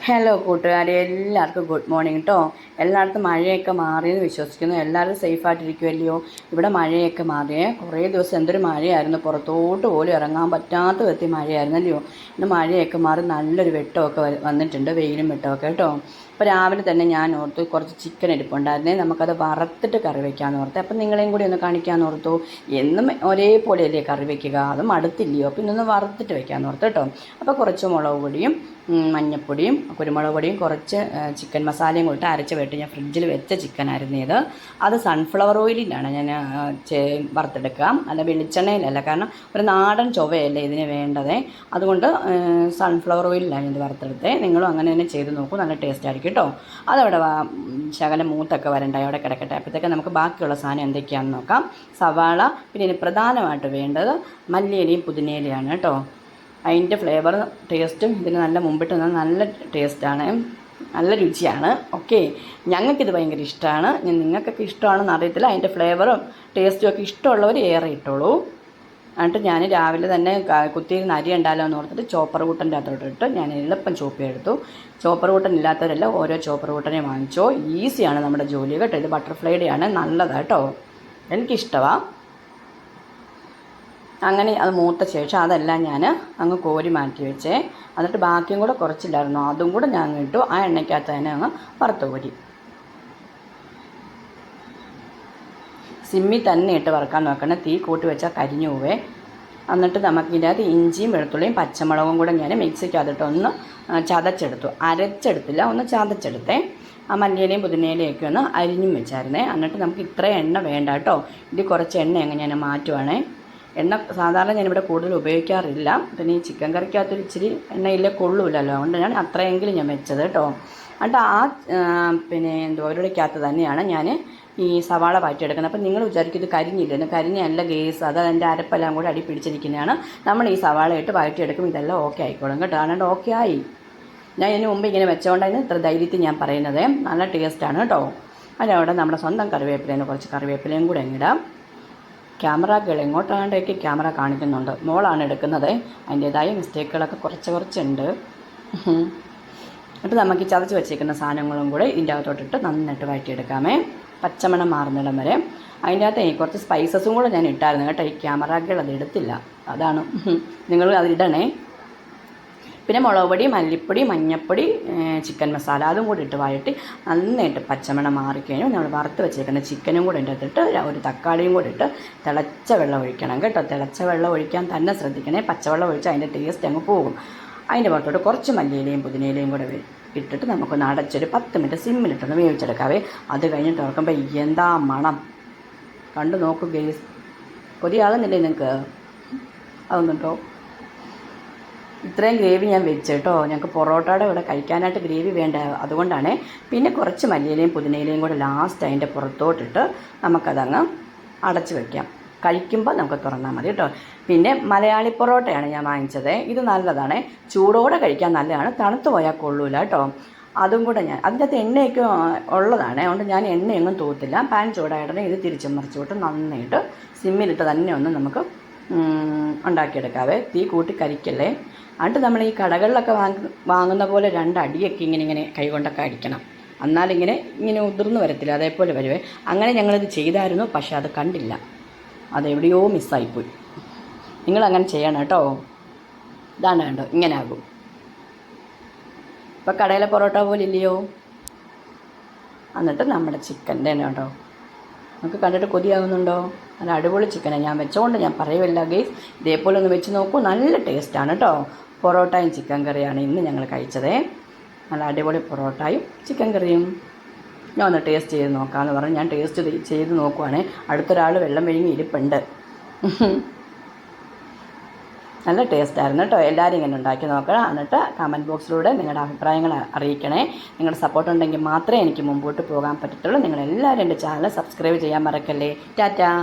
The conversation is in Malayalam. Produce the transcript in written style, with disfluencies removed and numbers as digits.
ഹലോ കൂട്ടുകാരെ, എല്ലാവർക്കും ഗുഡ് മോർണിംഗ് കേട്ടോ. എല്ലായിടത്തും മഴയൊക്കെ മാറിയെന്ന് വിശ്വസിക്കുന്നു. എല്ലാവരും സേഫായിട്ടിരിക്കുമല്ലയോ? ഇവിടെ മഴയൊക്കെ മാറിയേ. കുറേ ദിവസം എന്തൊരു മഴയായിരുന്നു, പുറത്തോട്ട് പോലും ഇറങ്ങാൻ പറ്റാത്ത വിധത്തിൽ മഴയായിരുന്നല്ലയോ. ഇന്ന് മഴയൊക്കെ മാറി നല്ലൊരു വെട്ടമൊക്കെ വന്നിട്ടുണ്ട്, വെയിലും വെട്ടമൊക്കെ കേട്ടോ. അപ്പോൾ രാവിലെ തന്നെ ഞാൻ ഓർത്തു കുറച്ച് ചിക്കൻ ഇരിപ്പുണ്ടായിരുന്നേ, നമുക്കത് വറുത്തിട്ട് കറി വയ്ക്കാമെന്ന് ഓർത്ത്. അപ്പം നിങ്ങളെയും കൂടി ഒന്ന് കാണിക്കാമെന്ന് ഓർത്തു. എന്നും ഒരേപോലെയല്ലേ കറി വയ്ക്കുക, അതും അടുത്തില്ലയോ, അപ്പം ഇന്നൊന്ന് വറുത്തിട്ട് വയ്ക്കാമെന്ന് ഓർത്ത് കേട്ടോ. അപ്പോൾ കുറച്ച് മുളക് പൊടിയും മഞ്ഞൾപ്പൊടിയും കുരുമുളക് പൊടിയും കുറച്ച് ചിക്കൻ മസാലയും കൂടി അരച്ച് വെട്ടി ഞാൻ ഫ്രിഡ്ജിൽ വെച്ച ചിക്കനായിരുന്നു ഇത്. അത് സൺഫ്ലവർ ഓയിലിലാണ് ഞാൻ വറുത്തെടുക്കുക, അല്ല വെളിച്ചെണ്ണയിലല്ല. കാരണം ഒരു നാടൻ ചൊവ്വയല്ലേ ഇതിന് വേണ്ടത്, അതുകൊണ്ട് സൺഫ്ലവർ ഓയിലിലാണ് ഇത് വറുത്തെടുത്തത്. നിങ്ങളും അങ്ങനെ തന്നെ ചെയ്ത് നോക്കൂ, നല്ല ടേസ്റ്റ് ആയിരിക്കും കേട്ടോ. അതവിടെ ശകലം മൂത്തൊക്കെ വരണ്ടായി അവിടെ കിടക്കട്ടെ. അപ്പോഴത്തേക്ക് നമുക്ക് ബാക്കിയുള്ള സാധനം എന്തൊക്കെയാണെന്ന് നോക്കാം. സവാള, പിന്നെ ഇനി പ്രധാനമായിട്ട് വേണ്ടത് മല്ലിയിലയും പുതിനയിലയാണ് കേട്ടോ. അതിൻ്റെ ഫ്ലേവർ ടേസ്റ്റും ഇതിന് നല്ല മുമ്പിട്ട് നിന്നാൽ നല്ല ടേസ്റ്റാണ്, നല്ല രുചിയാണ്. ഓക്കെ, ഞങ്ങൾക്കിത് ഭയങ്കര ഇഷ്ടമാണ്. നിങ്ങൾക്കൊക്കെ ഇഷ്ടമാണെന്ന് അറിയത്തില്ല. അതിൻ്റെ ഫ്ലേവറും ടേസ്റ്റും ഒക്കെ ഇഷ്ടമുള്ളവർ ഏറെ ഇട്ടോളൂ. എന്നിട്ട് ഞാൻ രാവിലെ തന്നെ കുത്തിയിരുന്ന് അരി ഉണ്ടാലോ എന്ന് ഓർത്തിട്ട് ചോപ്പർ കൂട്ടൻ്റെ അകത്തോട്ടിട്ട് ഞാൻ എളുപ്പം ചോപ്പ് ചെയ്തെടുത്തു. ചോപ്പർ കൂട്ടൻ ഇല്ലാത്തവരെല്ലാം ഓരോ ചോപ്പർ കൂട്ടനെ വാങ്ങിച്ചോ, ഈസിയാണ് നമ്മുടെ ജോലി കേട്ടോ. ഇത് ബട്ടർഫ്ലൈയുടെയാണ്, നല്ലതാണ് കേട്ടോ, എനിക്കിഷ്ടമാണ്. അങ്ങനെ അത് മൂത്ത ശേഷം അതെല്ലാം ഞാൻ അങ്ങ് കോരി മാറ്റി വെച്ചേ. എന്നിട്ട് ബാക്കിയും കൂടെ കുറച്ചില്ലായിരുന്നു, അതും കൂടെ ഞാൻ ഇട്ടു. ആ എണ്ണയ്ക്കകത്ത് തന്നെ അങ്ങ് വറുത്ത് കോരി സിമ്മിൽ തന്നെ ഇട്ട് വറുക്കാൻ നോക്കണം, തീ കൂട്ടി വെച്ചാൽ കരിഞ്ഞു പോവേ. എന്നിട്ട് നമുക്കിതിനകത്ത് ഇഞ്ചിയും വെളുത്തുള്ളിയും പച്ചമുളകും കൂടെ ഞാൻ മിക്സിക്കകത്തിട്ട് ഒന്ന് ചതച്ചെടുത്തു. അരച്ചെടുത്തില്ല, ഒന്ന് ചതച്ചെടുത്തേ. ആ മല്ലിയിലയും പുതിനയിലയൊക്കെ ഒന്ന് അരിഞ്ഞും വെച്ചായിരുന്നേ. എന്നിട്ട് നമുക്ക് ഇത്ര എണ്ണ വേണ്ട കേട്ടോ, ഇത് കുറച്ച് എണ്ണ അങ്ങ് ഞാൻ മാറ്റുവാണേ. എണ്ണ സാധാരണ ഞാനിവിടെ കൂടുതൽ ഉപയോഗിക്കാറില്ല, പിന്നെ ഈ ചിക്കൻ കറിക്കകത്തൊരു ഇച്ചിരി എണ്ണയില്ലേ കൊള്ളൂലല്ലോ, അതുകൊണ്ട് ഞാൻ അത്രയെങ്കിലും ഞാൻ വെച്ചത് കേട്ടോ. എന്നിട്ട് പിന്നെ ഓരോടക്കകത്ത് തന്നെയാണ് ഞാൻ ഈ സവാള വാറ്റിയെടുക്കുന്നത്. അപ്പം നിങ്ങൾ വിചാരിക്കും ഇത് കരിഞ്ഞില്ലെന്ന്. കരിഞ്ഞല്ല ഗേസ്, അത് അതിൻ്റെ അരപ്പെല്ലാം കൂടെ അടി പിടിച്ചിരിക്കുന്നതാണ്. നമ്മൾ ഈ സവാള ഇട്ട് വാറ്റിയെടുക്കും, ഇതെല്ലാം ഓക്കെ ആയിക്കോളും കേട്ടോ. അതുകൊണ്ട് ഓക്കെ ആയി. ഞാൻ ഇതിന് മുമ്പ് ഇങ്ങനെ വെച്ചുകൊണ്ടായിരുന്നു ഇത്ര ധൈര്യത്തിൽ ഞാൻ പറയുന്നത്. നല്ല ടേസ്റ്റാണ് കേട്ടോ. അതിലവിടെ നമ്മുടെ സ്വന്തം കറിവേപ്പിലേന്ന് കുറച്ച് കറിവേപ്പിലയും കൂടെ ഇടാം. ക്യാമറകൾ എങ്ങോട്ടാണ്ടേക്ക് ക്യാമറ കാണിക്കുന്നുണ്ട്, മോളാണ് എടുക്കുന്നത്, അതിൻ്റേതായ മിസ്റ്റേക്കുകളൊക്കെ കുറച്ചുണ്ട്. എന്നിട്ട് നമുക്ക് ചതച്ച് വെച്ചേക്കുന്ന സാധനങ്ങളും കൂടെ ഇതിൻ്റെ അകത്തോട്ടിട്ട് നന്നായിട്ട് വഴറ്റിയെടുക്കാമേ, പച്ചമണം മാറുന്നിടം വരെ. അതിൻ്റെ അകത്ത് കുറച്ച് സ്പൈസസും കൂടെ ഞാൻ ഇട്ടായിരുന്നു കേട്ടോ. ഈ ക്യാമറകൾ അത് എടുത്തില്ല, അതാണ്. നിങ്ങൾ അതിടണേ. പിന്നെ മുളക് പൊടി, മല്ലിപ്പൊടി, മഞ്ഞൾപ്പൊടി, ചിക്കൻ മസാല അതും കൂടി ഇട്ട് വഴറ്റി നന്നായിട്ട് പച്ചമണം മാറിക്കഴിഞ്ഞു നമ്മൾ വറുത്ത് വെച്ചേക്കുന്ന ചിക്കനും കൂടെ ഇട്ടിട്ട് ഒരു തക്കാളിയും കൂടി ഇട്ട് തിളച്ച വെള്ളം ഒഴിക്കണം കേട്ടോ. തിളച്ച വെള്ളം ഒഴിക്കാൻ തന്നെ ശ്രദ്ധിക്കണേ, പച്ചവെള്ളം ഒഴിച്ച് അതിൻ്റെ ടേസ്റ്റ് അങ്ങ് പോകും. അതിൻ്റെ പുറത്തോട്ട് കുറച്ച് മല്ലിയിലയും പുതിനയിലയും കൂടെ ഇട്ടിട്ട് നമുക്കൊന്ന് അടച്ചൊരു 10 മിനിറ്റ് സിമ്മിലിട്ടൊന്ന് വേവിച്ചെടുക്കാവേ. അത് കഴിഞ്ഞിട്ട് തുറക്കുമ്പോൾ എന്താ മണം കണ്ടു നോക്കൂ ഗൈസ്. കൊതിയാകുന്നില്ലേ നിങ്ങൾക്ക്? അതൊന്നുണ്ടോ? ഇത്രയും ഗ്രേവി ഞാൻ വെച്ച് കേട്ടോ. ഞങ്ങൾക്ക് പൊറോട്ടയുടെ ഇവിടെ കഴിക്കാനായിട്ട് ഗ്രേവി വേണ്ട, അതുകൊണ്ടാണ്. പിന്നെ കുറച്ച് മല്ലിയിലയും പുതിനയിലയും കൂടെ ലാസ്റ്റ് അതിൻ്റെ പുറത്തോട്ടിട്ട് നമുക്കതങ്ങ് അടച്ച് വയ്ക്കാം. കഴിക്കുമ്പോൾ നമുക്ക് തുറന്നാൽ മതി കേട്ടോ. പിന്നെ മലയാളി പൊറോട്ടയാണ് ഞാൻ വാങ്ങിച്ചത്. ഇത് നല്ലതാണ്, ചൂടോടെ കഴിക്കാൻ നല്ലതാണ്, തണുത്ത് പോയാൽ കൊള്ളൂല കേട്ടോ. അതും കൂടെ ഞാൻ അതിൻ്റെ അകത്ത് എണ്ണയൊക്കെ ഉള്ളതാണ്, അതുകൊണ്ട് ഞാൻ എണ്ണയൊന്നും തൂത്തില്ല. പാൻ ചൂടായിട്ട് ഇത് തിരിച്ച് മറിച്ച് വിട്ട് നന്നായിട്ട് സിമ്മിലിട്ട് തന്നെ ഒന്ന് നമുക്ക് ഉണ്ടാക്കിയെടുക്കാവേ. തീ കൂട്ടി കരിക്കല്ലേ. എന്നിട്ട് നമ്മൾ ഈ കടകളിലൊക്കെ വാങ്ങുന്ന പോലെ 2 അടിയൊക്കെ ഇങ്ങനെ കൈകൊണ്ടൊക്കെ അടിക്കണം, എന്നാലിങ്ങനെ ഉതിർന്ന് വരത്തില്ല, അതേപോലെ വരുവേ. അങ്ങനെ ഞങ്ങളിത് ചെയ്തായിരുന്നു, പക്ഷെ അത് കണ്ടില്ല, അതെവിടെയോ മിസ്സായിപ്പോയി. നിങ്ങളങ്ങനെ ചെയ്യണം കേട്ടോ. ഇതാണ് കണ്ടോ, ഇങ്ങനെ ആകും. ഇപ്പോൾ കടയിലെ പൊറോട്ട പോലെ ഇല്ലയോ. എന്നിട്ട് നമ്മുടെ ചിക്കൻ്റെ തന്നെ കേട്ടോ, നമുക്ക് കണ്ടിട്ട് കൊതിയാകുന്നുണ്ടോ? നല്ല അടിപൊളി ചിക്കനാണ് ഞാൻ വെച്ചുകൊണ്ട് ഞാൻ പറയുമല്ല ഗൈസ്, ഇതേപോലെ ഒന്ന് വെച്ച് നോക്കൂ, നല്ല ടേസ്റ്റാണ് കേട്ടോ. പൊറോട്ടയും ചിക്കൻ കറിയാണ് ഇന്ന് ഞങ്ങൾ കഴിച്ചത്. നല്ല അടിപൊളി പൊറോട്ടയും ചിക്കൻ കറിയും. ഞാൻ ഒന്ന് ടേസ്റ്റ് ചെയ്ത് നോക്കാമെന്ന് പറഞ്ഞ് ഞാൻ ടേസ്റ്റ് ചെയ്ത് നോക്കുവാണ്. അടുത്തൊരാൾ വെള്ളം വിഴുങ്ങി ഇരിപ്പുണ്ട്. നല്ല ടേസ്റ്റായിരുന്നു കേട്ടോ. എല്ലാവരും ഇങ്ങനെ ഉണ്ടാക്കി നോക്കണം. എന്നിട്ട് കമൻറ്റ് ബോക്സിലൂടെ നിങ്ങളുടെ അഭിപ്രായങ്ങൾ അറിയിക്കണേ. നിങ്ങളുടെ സപ്പോർട്ട് ഉണ്ടെങ്കിൽ മാത്രമേ എനിക്ക് മുമ്പോട്ട് പോകാൻ പറ്റത്തുള്ളൂ. നിങ്ങളെല്ലാവരും എൻ്റെ ചാനൽ സബ്സ്ക്രൈബ് ചെയ്യാൻ മറക്കല്ലേ. ടാറ്റാ.